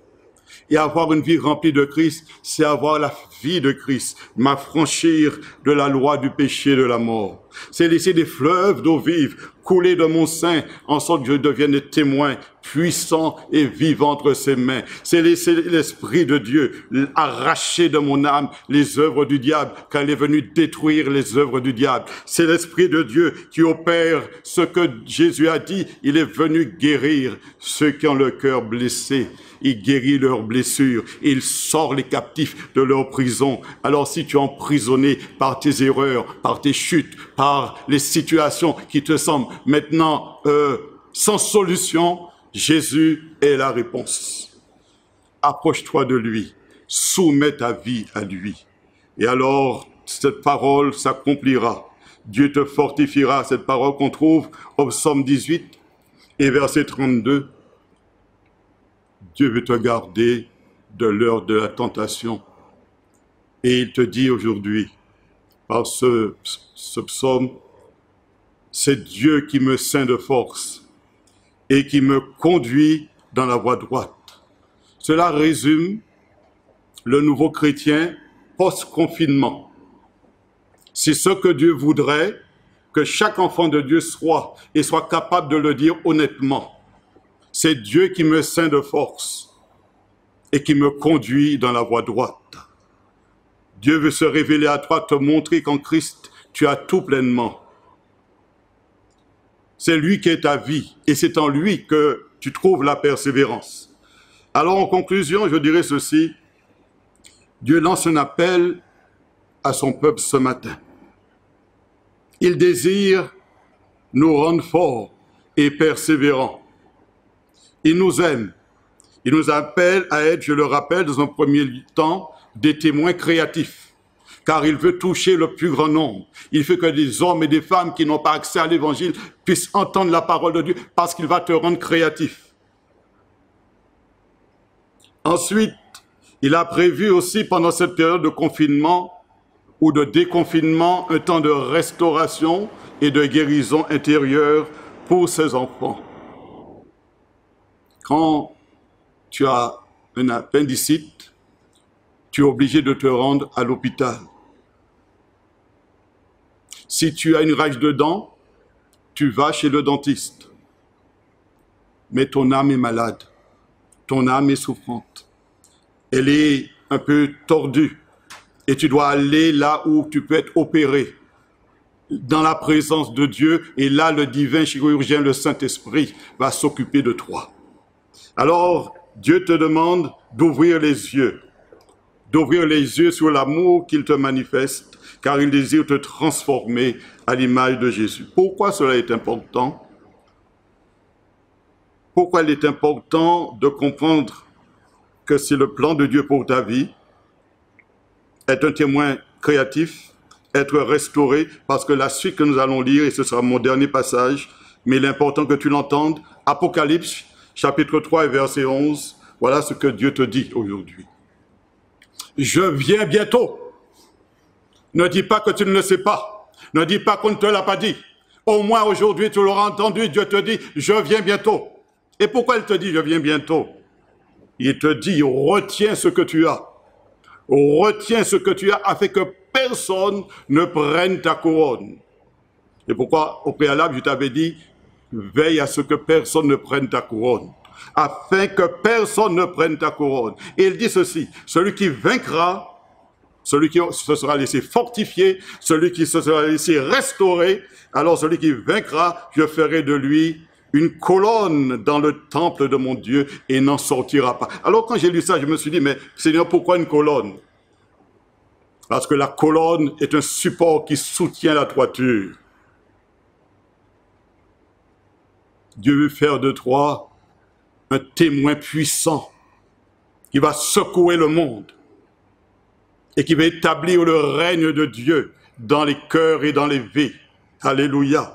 Et avoir une vie remplie de Christ, c'est avoir la vie de Christ, m'affranchir de la loi du péché et de la mort. C'est laisser des fleuves d'eau vive couler de mon sein, en sorte que je devienne témoin puissant et vivant entre ses mains. C'est laisser l'Esprit de Dieu arracher de mon âme les œuvres du diable, car il est venu détruire les œuvres du diable. C'est l'Esprit de Dieu qui opère ce que Jésus a dit. Il est venu guérir ceux qui ont le cœur blessé. Il guérit leurs blessures. Il sort les captifs de leur prison. Alors si tu es emprisonné par tes erreurs, par tes chutes, par les situations qui te semblent maintenant sans solution, Jésus est la réponse. Approche-toi de lui, soumets ta vie à lui. Et alors, cette parole s'accomplira. Dieu te fortifiera. Cette parole qu'on trouve au psaume 18 et verset 32. Dieu veut te garder de l'heure de la tentation. Et il te dit aujourd'hui, par ce psaume, c'est Dieu qui me ceint de force et qui me conduit dans la voie droite. Cela résume le nouveau chrétien post-confinement. C'est ce que Dieu voudrait que chaque enfant de Dieu soit et soit capable de le dire honnêtement. C'est Dieu qui me ceint de force et qui me conduit dans la voie droite. Dieu veut se révéler à toi, te montrer qu'en Christ, tu as tout pleinement. C'est lui qui est ta vie et c'est en lui que tu trouves la persévérance. Alors en conclusion, je dirais ceci. Dieu lance un appel à son peuple ce matin. Il désire nous rendre forts et persévérants. Il nous aime. Il nous appelle à être, je le rappelle, dans un premier temps, des témoins créatifs. Car il veut toucher le plus grand nombre. Il veut que des hommes et des femmes qui n'ont pas accès à l'évangile puissent entendre la parole de Dieu parce qu'il va te rendre créatif. Ensuite, il a prévu aussi pendant cette période de confinement ou de déconfinement un temps de restauration et de guérison intérieure pour ses enfants. Quand tu as un appendicite, tu es obligé de te rendre à l'hôpital. Si tu as une rage de dents, tu vas chez le dentiste. Mais ton âme est malade, ton âme est souffrante. Elle est un peu tordue et tu dois aller là où tu peux être opéré, dans la présence de Dieu, et là le divin chirurgien, le Saint-Esprit, va s'occuper de toi. Alors, Dieu te demande d'ouvrir les yeux sur l'amour qu'il te manifeste, car il désire te transformer à l'image de Jésus. Pourquoi cela est important? Pourquoi il est important de comprendre que c'est le plan de Dieu pour ta vie, être un témoin créatif, être restauré, parce que la suite que nous allons lire, et ce sera mon dernier passage, mais il est important que tu l'entendes, Apocalypse, chapitre 3 et verset 11, voilà ce que Dieu te dit aujourd'hui. Je viens bientôt. Ne dis pas que tu ne le sais pas. Ne dis pas qu'on ne te l'a pas dit. Au moins aujourd'hui, tu l'auras entendu, Dieu te dit, je viens bientôt. Et pourquoi il te dit, je viens bientôt? Il te dit, retiens ce que tu as. Retiens ce que tu as afin que personne ne prenne ta couronne. Et pourquoi, au préalable, je t'avais dit, veille à ce que personne ne prenne ta couronne. Afin que personne ne prenne ta couronne. Et il dit ceci, celui qui vaincra, celui qui se sera laissé fortifier, celui qui se sera laissé restaurer, alors celui qui vaincra, je ferai de lui une colonne dans le temple de mon Dieu et n'en sortira pas. Alors quand j'ai lu ça, je me suis dit, mais Seigneur, pourquoi une colonne? Parce que la colonne est un support qui soutient la toiture. Dieu veut faire de toi un témoin puissant qui va secouer le monde et qui va établir le règne de Dieu dans les cœurs et dans les vies. Alléluia.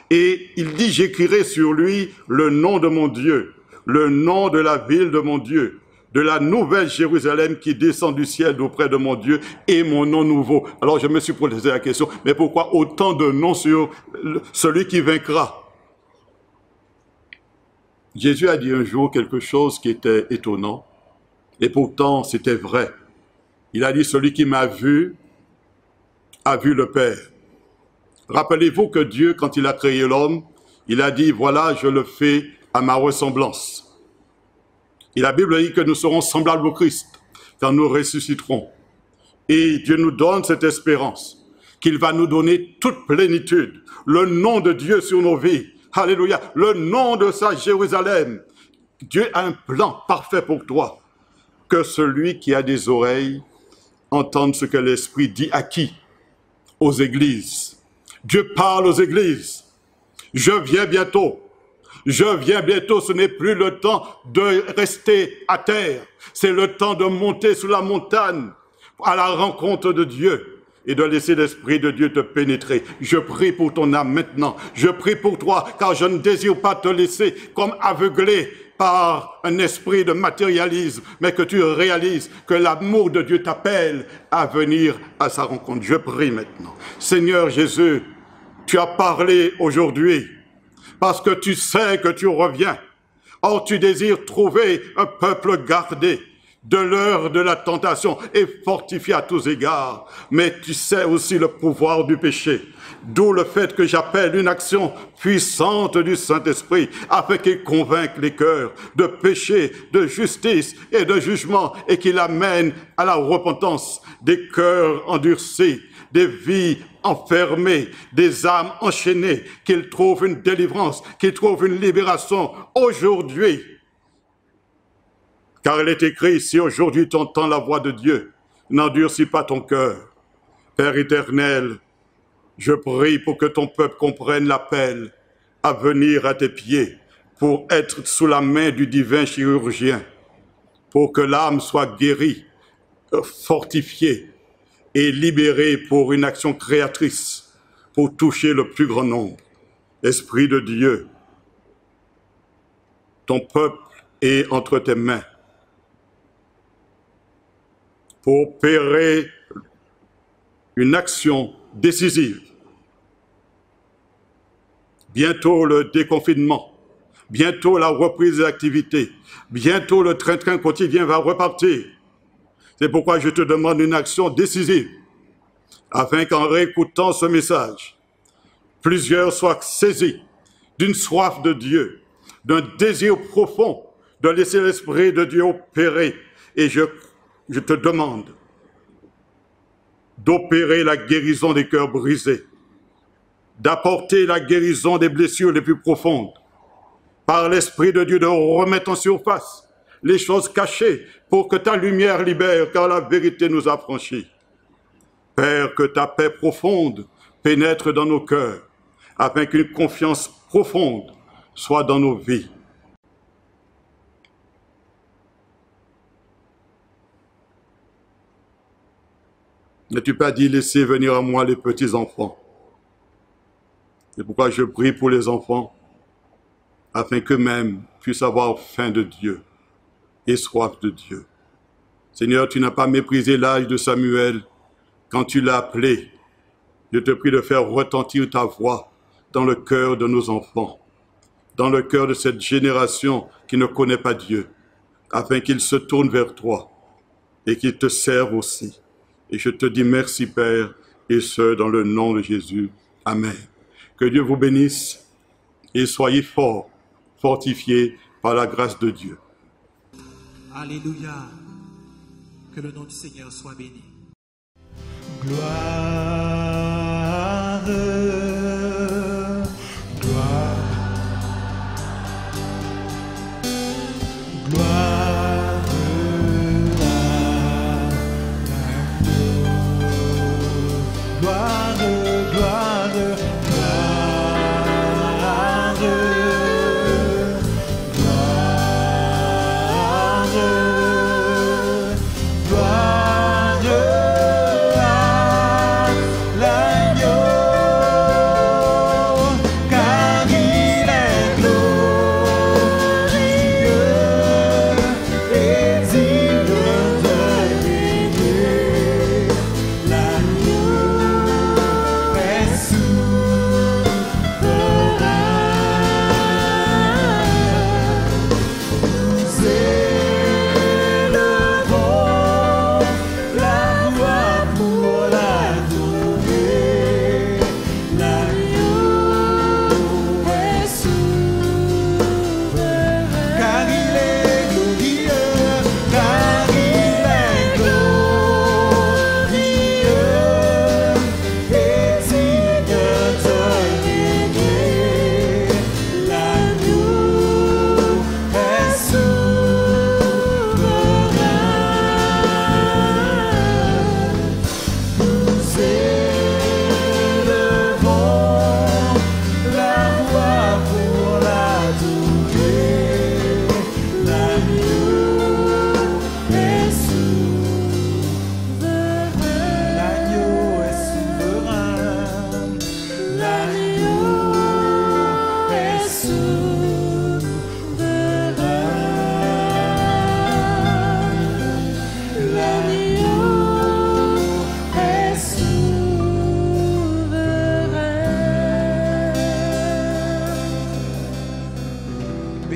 Et il dit, j'écrirai sur lui le nom de mon Dieu, le nom de la ville de mon Dieu, de la nouvelle Jérusalem qui descend du ciel d'auprès de mon Dieu et mon nom nouveau. Alors je me suis posé la question, mais pourquoi autant de noms sur celui qui vaincra? Jésus a dit un jour quelque chose qui était étonnant, et pourtant c'était vrai. Il a dit, celui qui m'a vu a vu le Père. Rappelez-vous que Dieu, quand il a créé l'homme, il a dit, voilà, je le fais à ma ressemblance. Et la Bible dit que nous serons semblables au Christ quand nous ressusciterons. Et Dieu nous donne cette espérance, qu'il va nous donner toute plénitude, le nom de Dieu sur nos vies. Alléluia, le nom de sa Jérusalem. Dieu a un plan parfait pour toi. Que celui qui a des oreilles entende ce que l'Esprit dit à qui? Aux églises. Dieu parle aux églises. Je viens bientôt. Je viens bientôt. Ce n'est plus le temps de rester à terre. C'est le temps de monter sur la montagne à la rencontre de Dieu et de laisser l'Esprit de Dieu te pénétrer. Je prie pour ton âme maintenant. Je prie pour toi, car je ne désire pas te laisser comme aveuglé par un esprit de matérialisme, mais que tu réalises que l'amour de Dieu t'appelle à venir à sa rencontre. Je prie maintenant. Seigneur Jésus, tu as parlé aujourd'hui parce que tu sais que tu reviens. Or, tu désires trouver un peuple gardé de l'heure de la tentation et fortifié à tous égards. Mais tu sais aussi le pouvoir du péché. D'où le fait que j'appelle une action puissante du Saint-Esprit afin qu'il convainque les cœurs de péché, de justice et de jugement et qu'il amène à la repentance des cœurs endurcis, des vies enfermées, des âmes enchaînées, qu'ils trouvent une délivrance, qu'ils trouvent une libération aujourd'hui. Car il est écrit, si aujourd'hui tu entends la voix de Dieu, n'endurcis pas ton cœur. Père éternel, je prie pour que ton peuple comprenne l'appel à venir à tes pieds, pour être sous la main du divin chirurgien, pour que l'âme soit guérie, fortifiée et libérée pour une action créatrice, pour toucher le plus grand nombre. Esprit de Dieu, ton peuple est entre tes mains, pour opérer une action décisive. Bientôt le déconfinement, bientôt la reprise des activités, bientôt le train-train quotidien va repartir. C'est pourquoi je te demande une action décisive, afin qu'en réécoutant ce message, plusieurs soient saisis d'une soif de Dieu, d'un désir profond de laisser l'Esprit de Dieu opérer. Et je te demande d'opérer la guérison des cœurs brisés, d'apporter la guérison des blessures les plus profondes, par l'Esprit de Dieu de remettre en surface les choses cachées pour que ta lumière libère, car la vérité nous a franchis. Père, que ta paix profonde pénètre dans nos cœurs, afin qu'une confiance profonde soit dans nos vies. N'as-tu pas dit, laissez venir à moi les petits enfants? C'est pourquoi je prie pour les enfants, afin qu'eux-mêmes puissent avoir faim de Dieu et soif de Dieu. Seigneur, tu n'as pas méprisé l'âge de Samuel quand tu l'as appelé. Je te prie de faire retentir ta voix dans le cœur de nos enfants, dans le cœur de cette génération qui ne connaît pas Dieu, afin qu'ils se tournent vers toi et qu'ils te servent aussi. Et je te dis merci, Père, et ce, dans le nom de Jésus. Amen. Que Dieu vous bénisse et soyez forts, fortifiés par la grâce de Dieu. Alléluia. Que le nom du Seigneur soit béni. Gloire, gloire, gloire à Dieu. Gloire, gloire, gloire, gloire à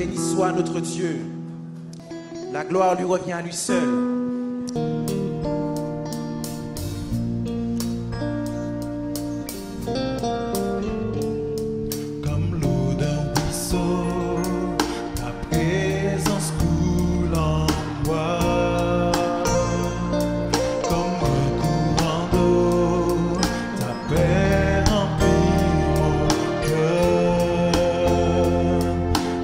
Béni soit notre Dieu. La gloire lui revient à lui seul. Comme l'eau d'un ruisseau, ta présence coule en moi. Comme un courant d'eau, ta paix remplit mon cœur.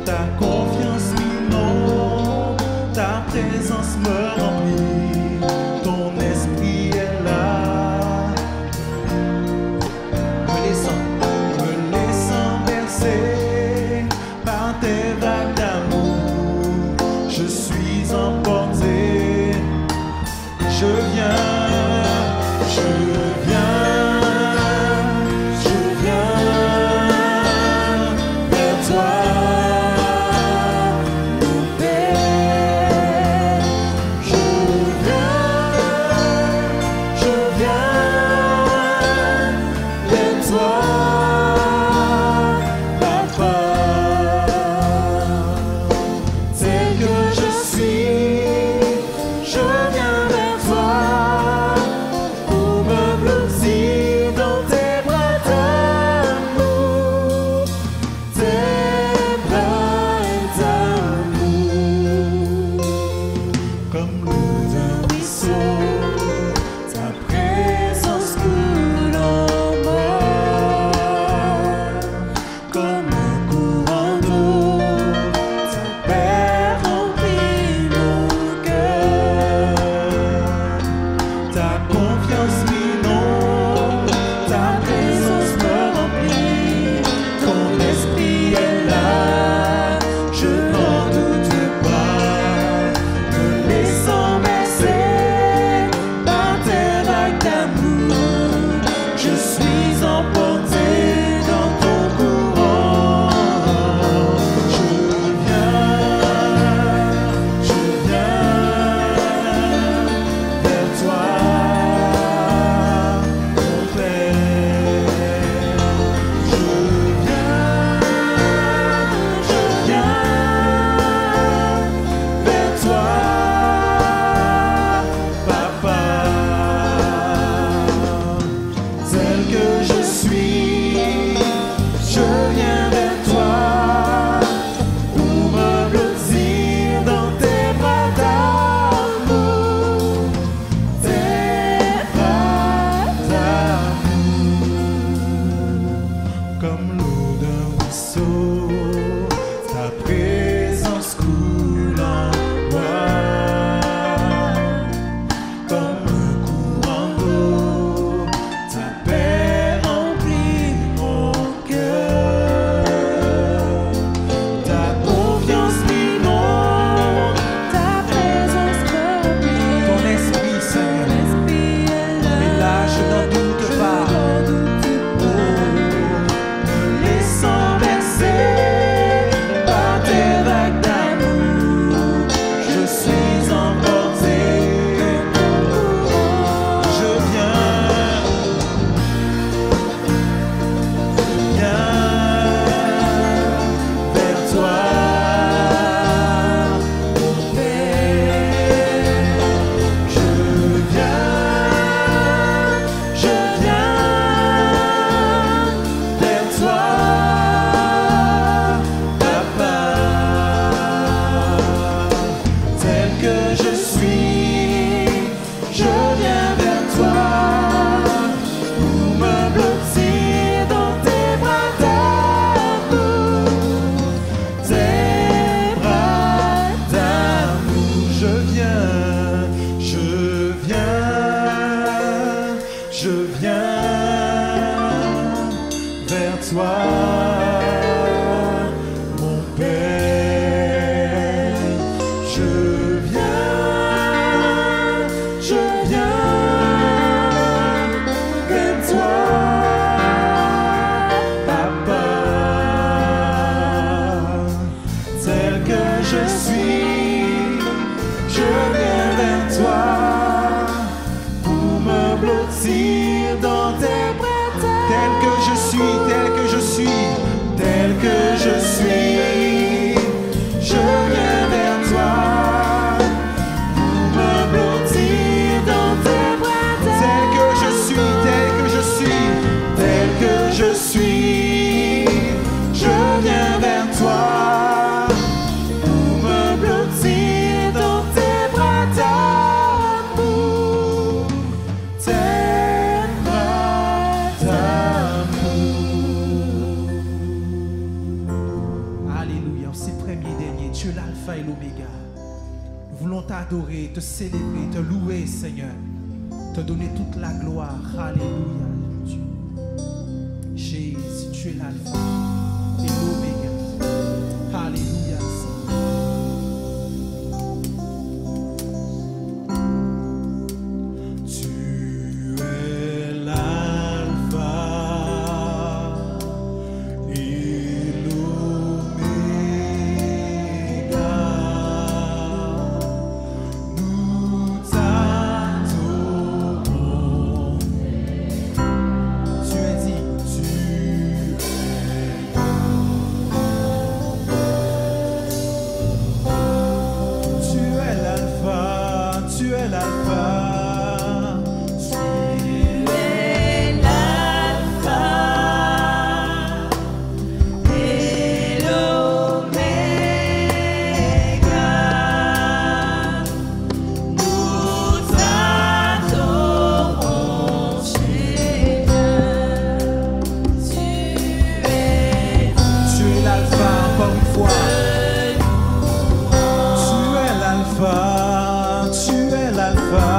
Ta confiance m'inonde, ta présence me remplit. Ton esprit est là. Me laissant bercer par tes vagues d'amour, je suis emporté. Je viens, je viens, je viens vers toi, mon Père. Je viens vers toi, Papa. Tel que je suis, je viens vers toi pour me blottir dans tes bras d'amour, tes bras d'amour. Comme l'eau d'un ruisseau, ta présence coule en moi. Comme un courant d'eau, ta paix remplit mon cœur. Ta confiance m'inonde, ta présence me remplit. Ton esprit est là, je n'en doute pas. Me laissant bercer par tes vagues d'amour, je suis emporté dans ton courant. Je viens vers toi, mon Père. Je viens vers toi, Papa. Tel que je suis, je viens vers toi pour me blottir dans tes bras d'amour, tes bras d'amour. Comme l'eau d'un ruisseau, ta présence coule en moi. Comme un courant d'eau, ta paix remplit mon cœur. Ta confiance m'inonde, ta présence me remplit. Ton esprit, Seigneur, est là, je n'en doute pas. Me laissant bercer par tes vagues d'amour, je suis emporté. Je viens vers toi, mon Père. Je viens vers toi, Papa. Tel que je suis, je viens vers toi pour me blottir dans tes bras d'amour, tes bras d'amour. Je viens vers toi, mon Père. Je viens vers toi, Papa. Tel que je suis, je viens vers toi pour me blottir dans tes bras d'amour. Tel que je suis, tel que je suis, Tel que je suis, tu es l'alpha et l'oméga. Nous voulons t'adorer, te célébrer, te louer, Seigneur. Te donner toute la gloire. Alléluia, Dieu. Jésus, tu es l'alpha et l'oméga. Alléluia, Tu es l'alpha et l'oméga. Nous t'adorons. Tu es dit, tu es l'alpha, tu es l'alpha. Tu es l'alpha, encore une fois. Tu es l'alpha, tu es l'alpha.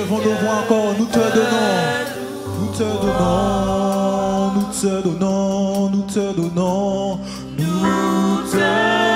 levons nos voix encore, nous te donnons, nous te donnons, nous te donnons, nous te donnons, nous te donnons.